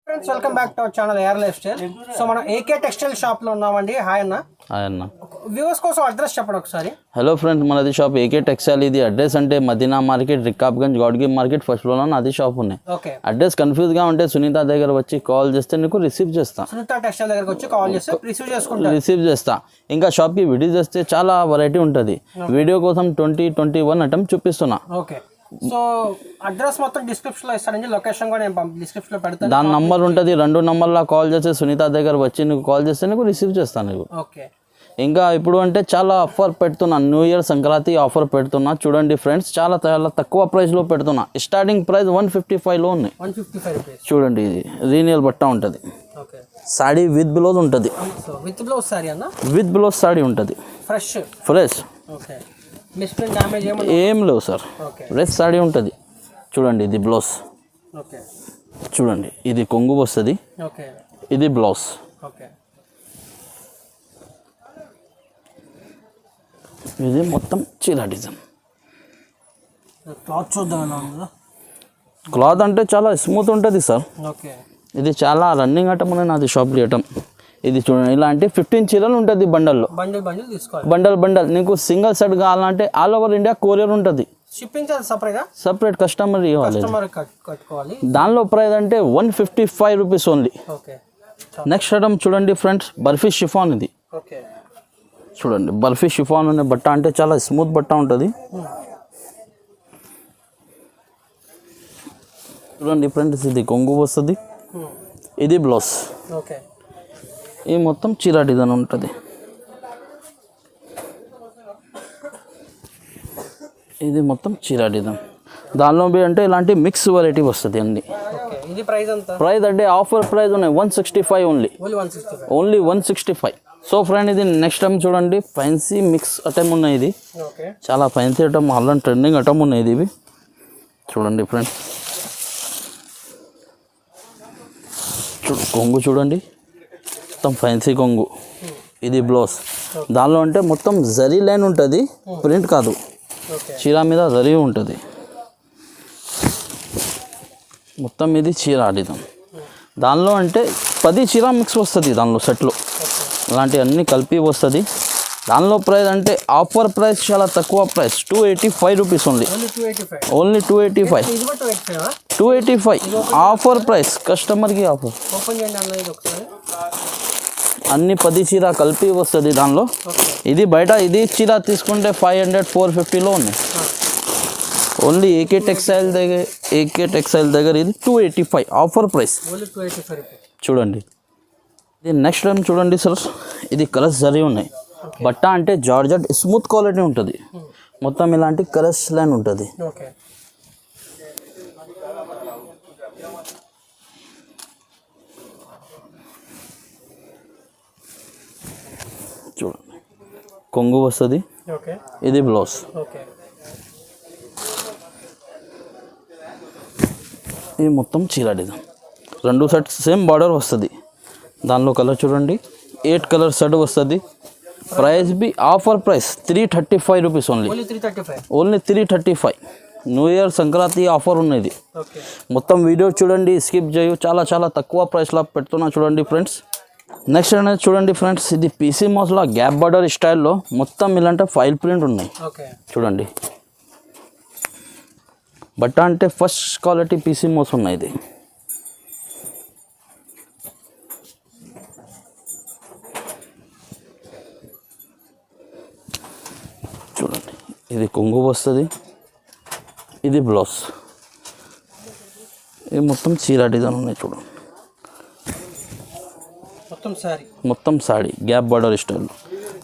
Friends welcome back to our channel AR life style. So మనం AK textile shop లో ఉన్నామండి. Hi అన్న. Hi అన్న. వ్యూవర్స్ కోసం అడ్రస్ చెప్పండి ఒకసారి. హలో ఫ్రెండ్స్, మనది షాప్ ఏకే టెక్స్టైల్. ఇది అడ్రస్ అంటే మదీనా మార్కెట్, రికాబ్గంజ్, గౌడ్గి మార్కెట్ ఫస్ట్ ఫ్లోర్ లో అది షాప్ ఉన్నాయి. ఓకే. అడ్రస్ కన్ఫ్యూజ్ గా ఉంటే సునీత దగ్గర వచ్చి కాల్ చేస్తే నీకు రిసీవ్ చేస్తా. సునీత టెక్స్టైల్ దగ్గరకు వచ్చి కాల్ చేస్తే రిసీవ్ చేస్తా. ఇంకా షాప్ కి విజిట్ చేస్తే చాలా వెరైటీ ఉంటుంది. వీడియో కోసం 2021 అటెంప్ట్ చూపిస్తున్నా. ఓకే. సో అడ్రస్ మొత్తం డిస్క్రిప్షన్ లో ఇస్తానండి. లొకేషన్ కూడా నేను డిస్క్రిప్షన్ లో పెడతాను. దాని నంబర్ ఉంటుంది. 2 నంబర్లా కాల్ చేస్తే సునీత దగ్గర వచ్చి నీకు కాల్ చేస్తే నీకు రిసీవ్ చేస్తాను నీకు. ఓకే. ఇంకా ఇప్పుడు అంటే చాలా ఆఫర్ పెడుతున్నా. న్యూ ఇయర్ సంక్రాంతి ఆఫర్ పెడుతున్నా. చూడండి ఫ్రెండ్స్, చాలా చాలా తక్కువ ప్రైస్ లో పెడుతున్నా. స్టార్టింగ్ ప్రైస్ 155 లో ఉన్నాయి. 155 రూపీస్. చూడండి, ఇది రీనియల్ బట్ట ఉంటుంది. ఓకే. సాడీ విత్ బ్లౌజ్ ఉంటుంది. సో విత్ బ్లౌజ్ సారీ అన్న. విత్ బ్లౌజ్ సాడీ ఉంటుంది. ఫ్రెష్. ఓకే. మిస్ప్రింట్ డ్యామేజ్ ఏం లేవు సార్. ఫ్రెష్ సాడీ ఉంటుంది. చూడండి, ఇది బ్లౌజ్. ఓకే. చూడండి, ఇది కొంగు వస్తుంది. ఓకే. ఇది బ్లౌజ్. ఓకే. ఇది మొత్తం చీర డిజైన్. క్లాత్ చూద్దాం ఎలా ఉందో. క్లాత్ అంటే చాలా స్మూత్ ఉంటుంది సార్. ఓకే. ఇది చాలా రన్నింగ్ ఐటమ్ అనేది నాది షాప్ ఐటమ్. ఇది చూడండి, ఇలాంటి 15 చీరలు ఉంటుంది బండల్లో. బండల్ నీకు సింగిల్ సెట్ కావాలంటే ఆల్ ఓవర్ ఇండియా కొరియర్ ఉంటుంది. షిప్పింగ్ సపరేట్ కస్టమర్ ఇవ్వాలి. కట్టుకోవాలి. దానిలో ప్రైస్ అంటే 155 rupees only. Okay. Next item చూడండి ఫ్రెండ్స్, బర్ఫీ షిఫాన్. ఇది ఓకే. చూడండి, బర్ఫీ షిఫాన్ అనే బట్ట అంటే చాలా స్మూత్ బట్ట ఉంటుంది. చూడండి ఫ్రెండ్స్, ఇది కొంగు వస్తుంది. ఇది బ్లౌజ్. ఓకే. ఈ మొత్తం చీర డిజైన్ ఉంటుంది. ఇది మొత్తం చీర డిజైన్. దానిలో అంటే ఇలాంటి మిక్స్ వెరైటీ వస్తుంది అన్ని. ఇది ప్రైస్ ఎంత? ప్రైస్ అంటే ఆఫర్ ప్రైస్ ఉన్నాయి 165 ఓన్లీ. ఓన్లీ 165. సో ఫ్రెండ్, ఇది నెక్స్ట్ టైం చూడండి, ఫ్యాన్సీ మిక్స్ ఐటమ్ ఉన్నాయి. ఇది చాలా fancy item, already trending item ఉన్నాయి. ఇవి చూడండి ఫ్రెండ్స్. కొంగు చూడండి, మొత్తం ఫ్యాన్సీ కొంగు. ఇది బ్లౌజ్. దానిలో అంటే మొత్తం జరీ లైన్ ఉంటుంది, ప్రింట్ కాదు. చీర మీద జరీ ఉంటుంది. మొత్తం ఇది చీర డిజైన్. దానిలో అంటే 10 చీర మిక్స్ వస్తుంది దానిలో సెట్లో. అలాంటి అన్నీ కలిపి వస్తుంది. దానిలో ప్రైస్ అంటే ఆఫర్ ప్రైస్ చాలా తక్కువ price, 285 rupees only. Only 285 offer price, కస్టమర్కి ఆఫర్. అన్ని 10 చీర కలిపి వస్తుంది దానిలో. ఇది బయట ఇది చీర తీసుకుంటే 500 450లో ఉన్నాయి. ఓన్లీ ఏకే టెక్స్టైల్ దగ్గర ఇది 285 ఆఫర్ ప్రైస్. చూడండి, ఇది నెక్స్ట్ టైం చూడండి సార్. ఇది కలర్స్ జరీ ఉన్నాయి. బట్ట అంటే జార్జెట్ స్మూత్ క్వాలిటీ ఉంటుంది. మొత్తం ఇలాంటి కలర్స్ లైన్ ఉంటుంది. చూడండి, కొంగు వస్తుంది. ఇది బ్లౌజ్. ఇది మొత్తం చీర డిజైన్. 2 సెట్స్ సేమ్ బార్డర్ వస్తుంది. దానిలో కలర్ చూడండి, 8 కలర్ సెట్ వస్తుంది. ప్రైస్ బి offer price 335 rupees only. Only 335. New year Sankranti offer ఉన్నది. మొత్తం వీడియో చూడండి, స్కిప్ చేయు. చాలా చాలా తక్కువ ప్రైస్లో పెడుతున్నా. చూడండి ఫ్రెండ్స్. నెక్స్ట్ అనేది చూడండి ఫ్రెండ్స్, ఇది పీసీ మోస్లో గ్యాప్ బార్డర్ స్టైల్లో మొత్తం ఇలాంటి ఫైల్ ప్రింట్ ఉన్నాయి. చూడండి, బట్ట అంటే ఫస్ట్ క్వాలిటీ పీసీ మోస్ ఉన్నాయి. ఇది చూడండి, ఇది కొంగు వస్తుంది. ఇది బ్లౌజ్. ఇది మొత్తం చీర డిజైన్ ఉన్నాయి. చూడండి, మొత్తం సాడీ గ్యాప్ బార్డర్ స్టైల్.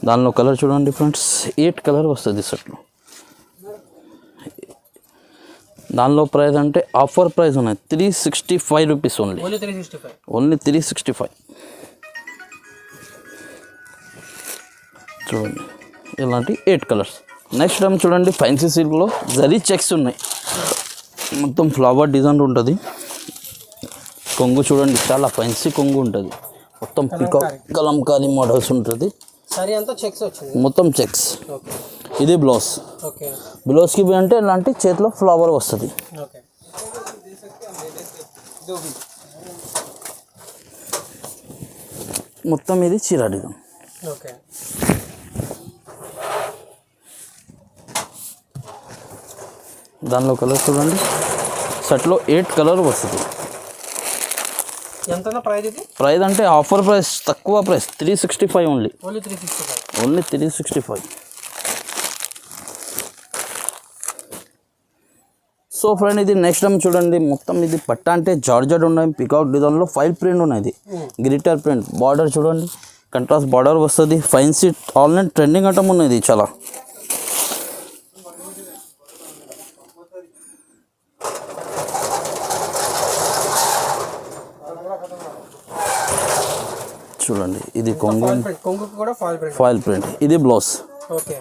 దానిలో కలర్ చూడండి ఫ్రెండ్స్, 8 కలర్ వస్తుంది సెట్లో. దానిలో ప్రైస్ అంటే ఆఫర్ ప్రైస్ ఉన్నాయి 365 రూపీస్ ఓన్లీ. ఓన్లీ 365. చూడండి, ఇలాంటి 8 కలర్స్. నెక్స్ట్ టైం చూడండి, ఫ్యాన్సీ సిల్క్లో జరీ చెక్స్ ఉన్నాయి. మొత్తం ఫ్లవర్ డిజైన్ ఉంటుంది. కొంగు చూడండి, చాలా ఫ్యాన్సీ కొంగు ఉంటుంది. మొత్తం పికాక్ కలంకారీ మోడల్స్ ఉంటుంది. మొత్తం చెక్స్. ఇది బ్లౌజ్. బ్లౌజ్కి అంటే ఇలాంటి చేతిలో ఫ్లవర్ వస్తుంది. మొత్తం ఇది చీర డిజైన్. ఓకే. దానిలో కలర్ చూడండి, షర్ట్లో 8 కలర్ వస్తుంది. ఎంత ప్రైస్ ఇది? ప్రైస్ అంటే ఆఫర్ ప్రైస్, తక్కువ price 365 only. Only 365. Only 365. So friend ఇది నెక్స్ట్ టైం చూడండి, మొత్తం ఇది పట్ట అంటే జార్జెట్ ఉన్నాయి, పికాక్ డిజైన్లో ఫైల్ ప్రింట్ ఉన్నాయి, గ్లిటర్ ప్రింట్, బార్డర్ చూడండి కంట్రాస్ట్ బార్డర్ వస్తుంది, ఫైన్సీ ఆన్లైన్ ట్రెండింగ్ ఐటమ్ ఉన్నది చాలా. చూడండి ఇది కొంగు, ఫాయిల్ ప్రింట్, ఇది బ్లౌజ్. ఓకే.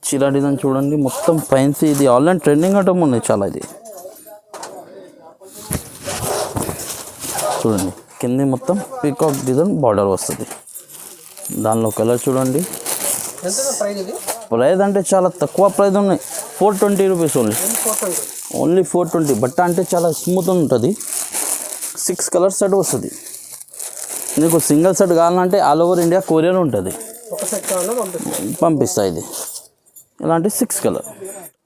చీర డిజైన్ చూడండి మొత్తం ఫైన్సీ, ఇది ఆన్లైన్ ట్రెండింగ్ ఐటమ్ ఉన్నాయి చాలా. ఇది చూడండి కింద మొత్తం పీకాక్ డిజైన్ బార్డర్ వస్తుంది. దానిలో కలర్ చూడండి. ప్రైస్ అంటే చాలా తక్కువ ప్రైస్ ఉన్నాయి, 420 రూపీస్ ఓన్లీ. ఓన్లీ 420. బట్ట అంటే చాలా స్మూత్ ఉంటుంది. 6 కలర్ సెట్ వస్తుంది. మీకు సింగిల్ సెట్ కావాలంటే ఆల్ ఓవర్ ఇండియా కొరియర్ ఉంటుంది, పంపిస్తా. ఇది ఇలాంటి 6 కలర్.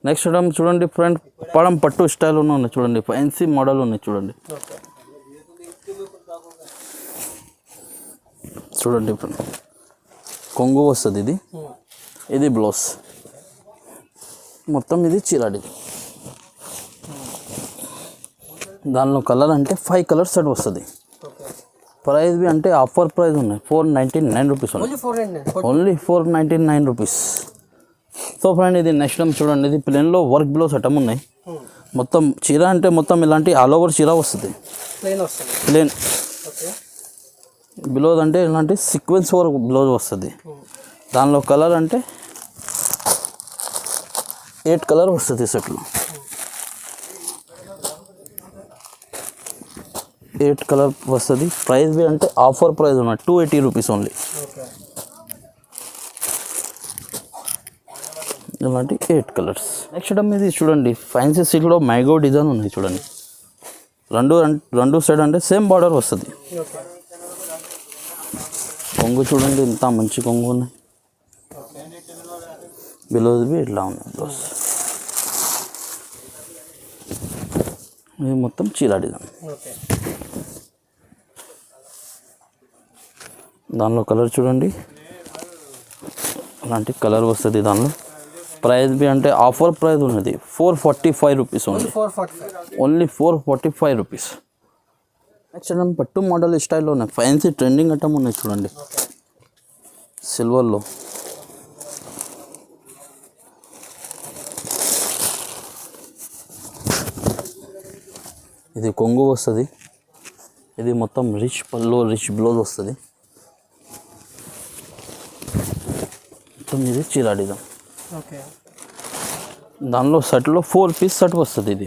నెక్స్ట్ ఐటమ్ చూడండి ఫ్రెండ్, పడం పట్టు స్టైల్ ఉన్నాయి చూడండి, ఫ్యాన్సీ మోడల్ ఉన్నాయి చూడండి. చూడండి ఫ్రెండ్, కొంగు వస్తుంది ఇది, ఇది బ్లౌజ్, మొత్తం ఇది చీరాడి. దానిలో కలర్ అంటే 5 కలర్ సెట్ వస్తుంది. ప్రైస్ బి అంటే ఆఫర్ ప్రైస్ ఉన్నాయి, 499 రూపీస్ ఉన్నాయి. Only 499 rupees. సో ఫ్రెండ్ ఇది నెక్స్ట్ టైం చూడండి, ఇది ప్లేన్లో వర్క్ బ్లౌజ్ ఐటమ్ ఉన్నాయి. మొత్తం చీర అంటే మొత్తం ఇలాంటి ఆల్ ఓవర్ చీర వస్తుంది, ప్లేన్. బ్లౌజ్ అంటే ఇలాంటి సీక్వెన్స్ వర్క్ బ్లౌజ్ వస్తుంది. దానిలో కలర్ అంటే 8 కలర్ వస్తుంది సెట్లో. 8 కలర్ వస్తుంది. ప్రైస్ బి అంటే ఆఫర్ ప్రైస్ ఉన్నాయి, 280 రూపీస్ ఓన్లీ. ఇలాంటి 8 కలర్స్. నెక్స్ట్ ఐటమ్ ఇది చూడండి, ఫ్యాన్సీ సిల్క్లో మ్యాంగో డిజైన్ ఉన్నాయి చూడండి. రెండు సైడ్ అంటే సేమ్ బార్డర్ వస్తుంది. కొంగు చూడండి ఇంత మంచి కొంగు ఉన్నాయి. బ్లౌజ్ బి ఇట్లా ఉన్నాయి బ్లౌజ్. ఇది మొత్తం చీర డిజైన్. దానిలో కలర్ చూడండి, అలాంటి కలర్ వస్తుంది. దానిలో ప్రైస్ బి అంటే ఆఫర్ ప్రైస్ ఉన్నది, 445 rupees only. Only 445 rupees. Next item పట్టు మోడల్ స్టైల్లో ఉన్నాయి, ఫ్యాన్సీ ట్రెండింగ్ ఐటమ్ ఉన్నాయి చూడండి, సిల్వర్లో. ఇది కొంగు వస్తుంది, ఇది మొత్తం రిచ్ పళ్ళు, రిచ్ బ్లౌజ్ వస్తుంది. మొత్తం ఇది చీర డిజైన్. దానిలో షర్ట్లో 4 పీస్ షర్ట్ వస్తుంది. ఇది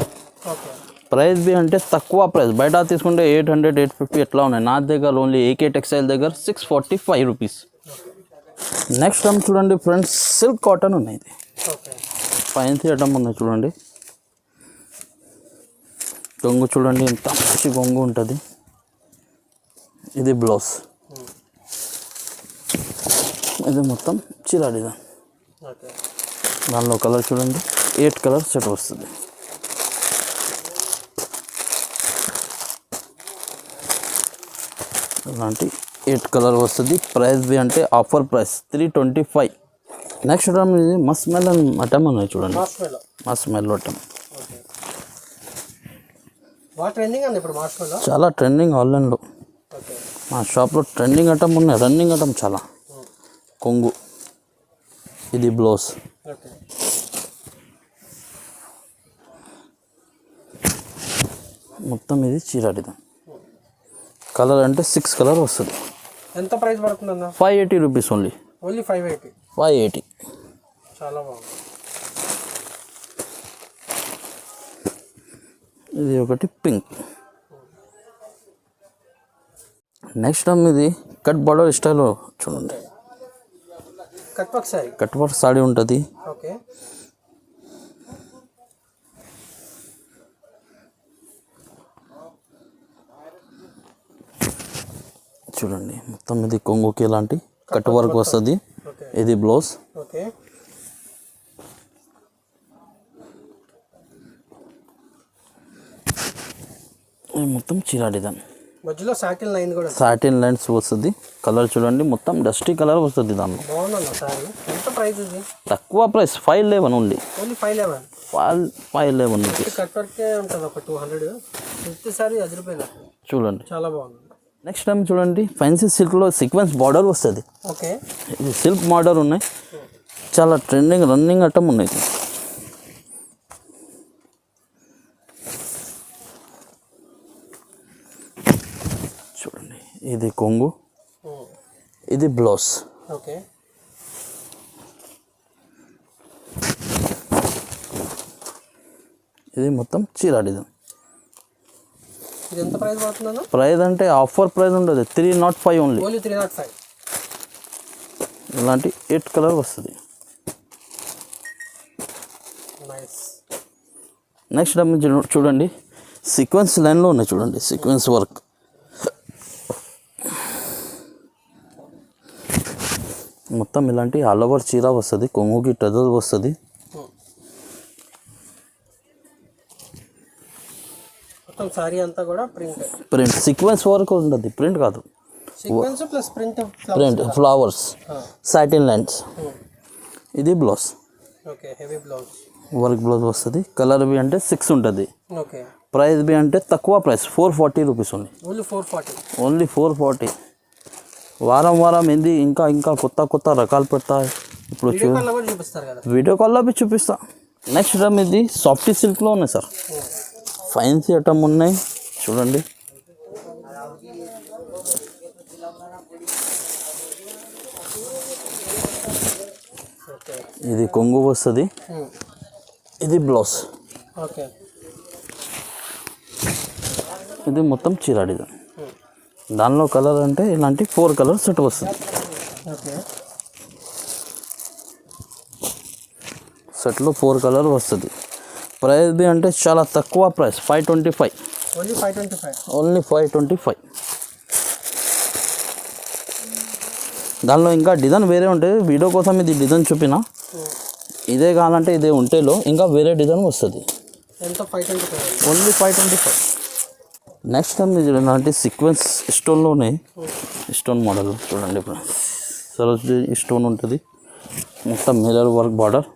ప్రైస్ బి అంటే తక్కువ ప్రైస్, బయట తీసుకుంటే 800, 850 ఎట్లా ఉన్నాయి. నా దగ్గర ఓన్లీ ఏకే టెక్స్టైల్ దగ్గర 645 రూపీస్. నెక్స్ట్ టైం చూడండి ఫ్రెండ్స్, సిల్క్ కాటన్ ఉన్నాయి. ఇది ఫ్యాన్సీ ఐటమ్ ఉన్నాయి చూడండి. కొంగు చూడండి ఎంత మంచి కొంగు ఉంటుంది. ఇది బ్లౌజ్, ఇది మొత్తం చీర డిజైన్. దానిలో కలర్ చూడండి, 8 కలర్ సెట్ వస్తుంది. ఇలాంటి 8 కలర్ వస్తుంది. ప్రైస్ బి అంటే ఆఫర్ ప్రైస్ 325. నెక్స్ట్ ఐటమ్ ఇది మస్క్ మెలన్ ఐటమ్ ఉన్నాయి చూడండి, మస్క్ మెలన్ ఐటమ్ చాలా ట్రెండింగ్ ఆన్లైన్లో. మా షాప్లో ట్రెండింగ్ ఐటమ్ ఉన్నాయి, రన్నింగ్ ఐటమ్ చాలా. కొంగు, ఇది బ్లౌజ్. మొత్తం ఇది చీర డిజైన్. కలర్ అంటే 6 కలర్ వస్తుంది. ఎంత ప్రైస్ పడుతుందన్న? 580 rupees only. ఓన్లీ 580. 580. చాలా బాగుంది. ఇది ఒకటి పింక్. నెక్స్ట్ టైం ఇది కట్ బార్డర్ స్టైల్లో చూడండి, కట్ వర్క్ సాడీ ఉంటుంది. ఓకే. చూడండి మొత్తం ఇది కొంగుకి ఇలాంటి కట్ వర్క్ వస్తుంది. ఓకే ఇది బ్లౌజ్. ఓకే ఇది మొత్తం చీర డిజైన్. మధ్యలో సాటిన్ లైన్ కూడా సాటిన్ లైన్స్ వస్తుంది. కలర్ చూడండి మొత్తం డస్టీ కలర్ వస్తుంది దానిలో. బాగుందన్న సారీ. ఎంత ప్రైస్ ఇది? తక్కువ ప్రైస్ 511 ఓన్లీ. ఓన్లీ 511. 511 కట్ వర్కే ఉంటుంది ఒక 200. ఫిఫ్త్ సారీ అదిరిపోయింది చూడండి. చాలా బాగుంది. నెక్స్ట్ టైం చూడండి ఫ్యాన్సీ సిల్క్లో సీక్వెన్స్ బార్డర్ వస్తుంది. ఓకే ఇది సిల్క్ బార్డర్ ఉన్నాయి. చాలా ట్రెండింగ్ రన్నింగ్ ఐటమ్ ఉన్నాయి. చూడండి ఇది కొంగు, ఇది బ్లౌజ్. ఓకే ఇది మొత్తం చీర డిజైన్. ఇది ఎంత ప్రైస్ పడుతుందన్న? ప్రైస్ అంటే ఆఫర్ ప్రైస్ ఉండదు, 305 ఓన్లీ. ఓన్లీ 305. ఇలాంటి 8 కలర్ వస్తుంది. నైస్. నెక్స్ట్ టైం చూడండి సీక్వెన్స్ లైన్లో ఉన్నాయి. చూడండి సీక్వెన్స్ వర్క్. మొత్తం ఇలాంటి ఆల్ ఓవర్ చీర వస్తుంది. కొంగుకి టజల్ వస్తుంది. మొత్తం సారీ అంతా కూడా ప్రింట్ సీక్వెన్స్ వర్క్ ఉంటుంది, ప్రింట్ కాదు. Sequence plus print flowers satin lines. ఇది blouse. Okay heavy blouse work blouse వస్తుంది. కలర్ బి అంటే 6 ఉంటుంది. ఓకే ప్రైస్ బి అంటే తక్కువ price 440 rupees only. Only 440. Only 440. వారం వారం ఏంది ఇంకా ఇంకా కొత్త కొత్త రకాలు పెడతాయి. ఇప్పుడు చూపిస్తారు కదా, వీడియో కాల్లో బి చూపిస్తా. నెక్స్ట్ టైం ఇది సాఫ్టీ సిల్క్లో ఉన్నాయి సార్. ఫ్యాన్సీ ఐటమ్ ఉన్నాయి చూడండి. ఇది కొంగు వస్తుంది. ఇది బ్లౌజ్. ఓకే ఇది మొత్తం చీర డిజైన్. దానిలో కలర్ అంటే ఇలాంటి 4 కలర్ సెట్ వస్తుంది. ఓకే సెట్లో 4 కలర్ వస్తుంది. ప్రైస్ బి అంటే చాలా తక్కువ ప్రైస్ 525. ఓన్లీ 525. ఓన్లీ 525. దానిలో ఇంకా డిజైన్ వేరే ఉంటుంది. వీడియో కోసం ఇది డిజైన్ చూపిన. ఇదే కావాలంటే ఇదే ఉంటేలో ఇంకా వేరే డిజైన్ వస్తుంది. ఎంత? 525. ఓన్లీ 525. నెక్స్ట్ టైం ఇది ఇలాంటి సీక్వెన్స్ స్టోన్లోనే స్టోన్ మోడల్ చూడండి. ఇప్పుడు సరోజ్ స్టోన్ ఉంటుంది. మొత్తం మిర్రర్ వర్క్ బార్డర్.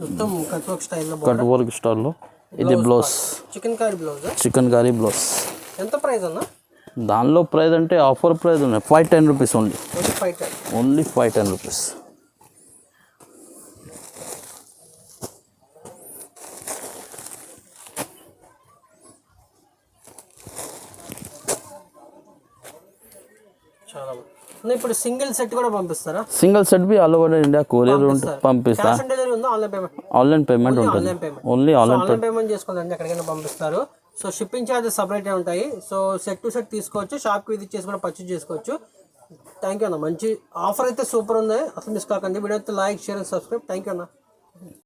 మొత్తం కట్ వర్క్ స్టైల్లో కట్ వర్క్ స్టైల్లో. ఇది blouse. Chicken curry blouse. Chicken curry blouse. ఎంత ప్రైస్ అన్న? దానిలో ప్రైస్ అంటే ఆఫర్ ప్రైస్ ఉన్నాయి 510 rupees only. Only 510. Only 510 rupees. చాలా ఇప్పుడు సింగిల్ సెట్ కూడా పంపిస్తారా? Single set be all over India courier పంపిస్తా. క్యాష్ ఆన్ డెలివరీ ఉందా? Online payment? ఆన్లైన్ పేమెంట్ ఉంటుంది. ఓన్లీ ఆన్లైన్ పేమెంట్ చేసుకోవాలండి, ఎక్కడికైనా పంపిస్తారు. సో షిప్పింగ్ ఛార్జెస్ సపరేటే ఉంటాయి. సో సెట్ టు సెట్ తీసుకోవచ్చు, షాప్కి విజిట్ చేసి కూడా పర్చేజ్ చేసుకోవచ్చు. థ్యాంక్ యూ అన్న. మంచి ఆఫర్ అయితే సూపర్ ఉంది, అసలు మిస్ కాకండి. వీడియో అయితే like, share and subscribe. Thank you అన్న.